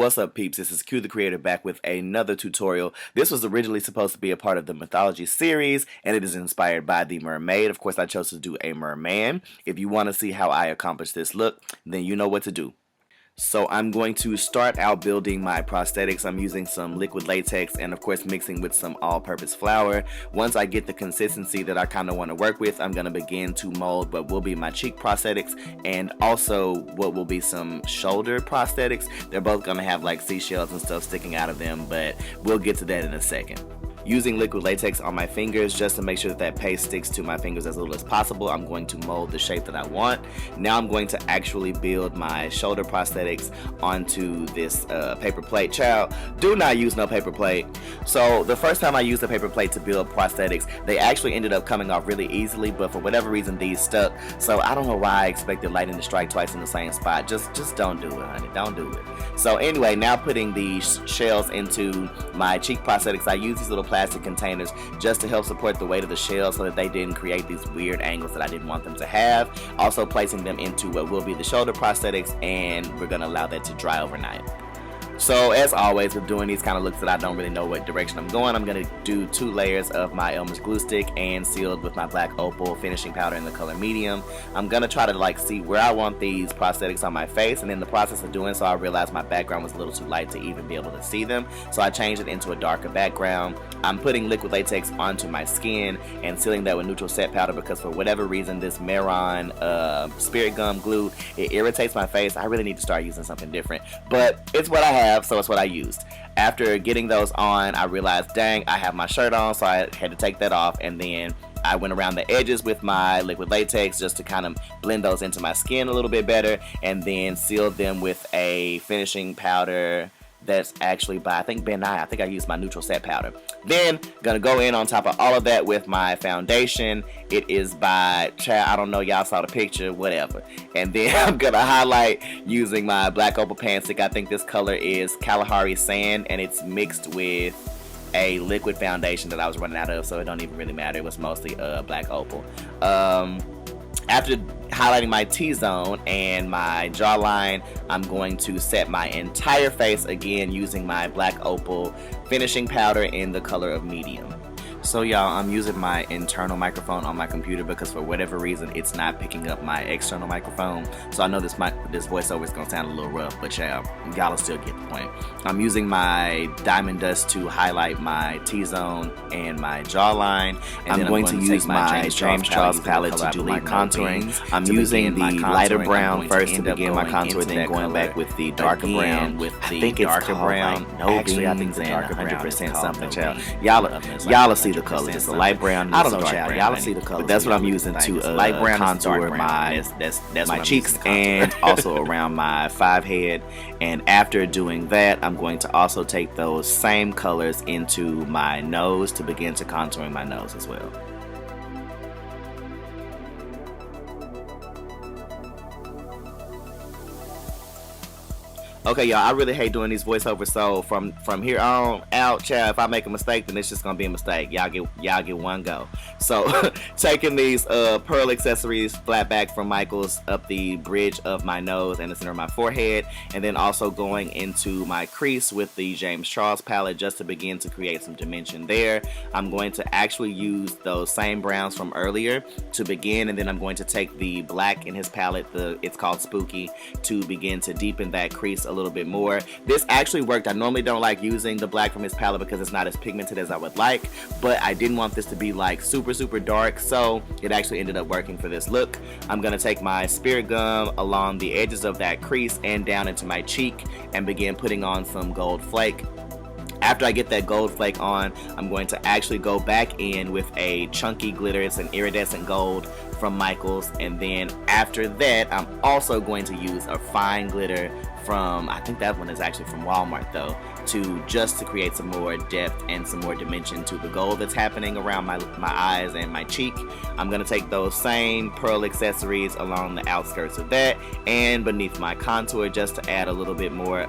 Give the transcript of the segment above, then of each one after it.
What's up, peeps? This is QTheQreator back with another tutorial. This was originally supposed to be a part of the Mythology series, and it is inspired by the Mermaid. Of course, I chose to do a Merman. If you want to see how I accomplish this look, then you know what to do. So I'm going to start out building my prosthetics. I'm using some liquid latex and of course mixing with some all-purpose flour. Once I get the consistency that I kind of want to work with, I'm going to begin to mold what will be my cheek prosthetics and also what will be some shoulder prosthetics. They're both going to have like seashells and stuff sticking out of them, but we'll get to that in a second. Using liquid latex on my fingers just to make sure that that paste sticks to my fingers as little as possible, I'm going to mold the shape that I want. Now I'm going to actually build my shoulder prosthetics onto this paper plate. Child, do not use no paper plate. So the first time I used a paper plate to build prosthetics, they actually ended up coming off really easily, but for whatever reason these stuck. So I don't know why I expected lightning to strike twice in the same spot. Just don't do it, honey. Don't do it. So anyway, now putting these shells into my cheek prosthetics, I use these little plastic containers just to help support the weight of the shell so that they didn't create these weird angles that I didn't want them to have. Also placing them into what will be the shoulder prosthetics, and we're going to allow that to dry overnight. So as always with doing these kind of looks that I don't really know what direction I'm going, I'm going to do 2 layers of my Elmer's glue stick and sealed with my black opal finishing powder in the color medium. I'm going to try to like see where I want these prosthetics on my face, and in the process of doing so I realized my background was a little too light to even be able to see them, so I changed it into a darker background. I'm putting liquid latex onto my skin and sealing that with neutral set powder because for whatever reason this MerMan spirit gum glue, it irritates my face. I really need to start using something different, but it's what I have, so it's what I used. After getting those on, I realized, dang, I have my shirt on, so I had to take that off, and then I went around the edges with my liquid latex just to kind of blend those into my skin a little bit better, and then sealed them with a finishing powder that's actually by, I think, Ben Nye. I think I used my neutral set powder. Then, gonna go in on top of all of that with my foundation. It is by, I don't know, y'all saw the picture, whatever. And then I'm gonna highlight using my black opal pan stick. I think this color is Kalahari Sand, and it's mixed with a liquid foundation that I was running out of, so it don't even really matter. It was mostly black opal. After highlighting my T-zone and my jawline, I'm going to set my entire face again using my black opal finishing powder in the color of medium. So y'all, I'm using my internal microphone on my computer because for whatever reason it's not picking up my external microphone. So I know this voiceover is gonna sound a little rough, but y'all will still get the point. I'm using my Dymond dust to highlight my T-zone and my jawline, and then I'm going to use my James Charles palette to do my contouring. I'm using the lighter brown first to begin my contour, then going back with the darker brown. I think it's darker brown. Actually, I think it's darker brown. 100% something, child. Y'all see the colors. It's a light brown. I don't know, child. Y'all see the colors. But that's what I'm using to light brown contour my cheeks and also around my forehead. And after doing that, I'm going to also take those same colors into my nose to begin to contouring my nose as well. Okay, y'all, I really hate doing these voiceovers, so from here on out, child, if I make a mistake, then it's just gonna be a mistake. Y'all get one go. So taking these pearl accessories flat back from Michael's up the bridge of my nose and the center of my forehead, and then also going into my crease with the James Charles palette just to begin to create some dimension there. I'm going to actually use those same browns from earlier to begin, and then I'm going to take the black in his palette, it's called Spooky, to begin to deepen that crease a little bit more. This actually worked. I normally don't like using the black from his palette because it's not as pigmented as I would like, but I didn't want this to be like super dark, so it actually ended up working for this look. I'm gonna take my spirit gum along the edges of that crease and down into my cheek and begin putting on some gold flake. After I get that gold flake on, I'm going to actually go back in with a chunky glitter. It's an iridescent gold from Michael's, and then after that I'm also going to use a fine glitter from, I think that one is actually from Walmart though, to create some more depth and some more dimension to the gold that's happening around my eyes and my cheek. I'm going to take those same pearl accessories along the outskirts of that and beneath my contour just to add a little bit more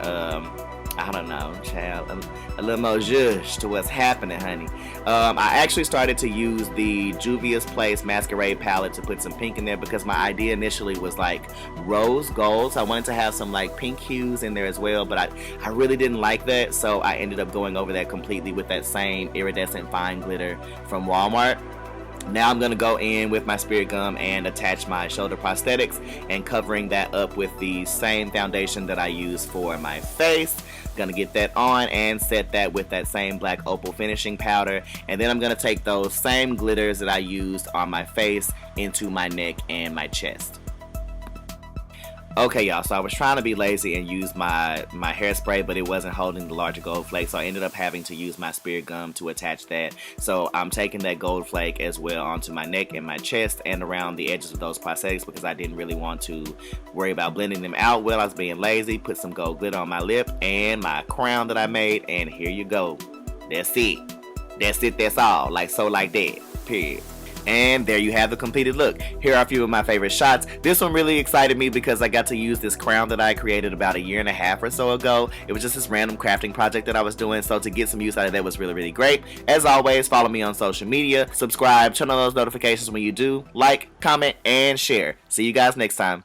I don't know, child, a little more zhuzh to what's happening, honey. I actually started to use the Juvia's Place Masquerade palette to put some pink in there because my idea initially was like rose gold. So I wanted to have some like pink hues in there as well, but I really didn't like that, so I ended up going over that completely with that same iridescent fine glitter from Walmart. Now I'm going to go in with my spirit gum and attach my shoulder prosthetics and covering that up with the same foundation that I use for my face. Going to get that on and set that with that same black opal finishing powder, and then I'm going to take those same glitters that I used on my face into my neck and my chest. Okay, y'all, so I was trying to be lazy and use my hairspray, but it wasn't holding the larger gold flake, so I ended up having to use my spirit gum to attach that. So I'm taking that gold flake as well onto my neck and my chest and around the edges of those prosthetics because I didn't really want to worry about blending them out while I was being lazy. Put some gold glitter on my lip and my crown that I made, and here you go. That's it. That's it, that's all. Like so, like that. Period. And there you have the completed look. Here are a few of my favorite shots. This one really excited me because I got to use this crown that I created about 1.5 years or so ago. It was just this random crafting project that I was doing, so to get some use out of that was really, really great. As always, follow me on social media, subscribe, turn on those notifications when you do, like, comment, and share. See you guys next time.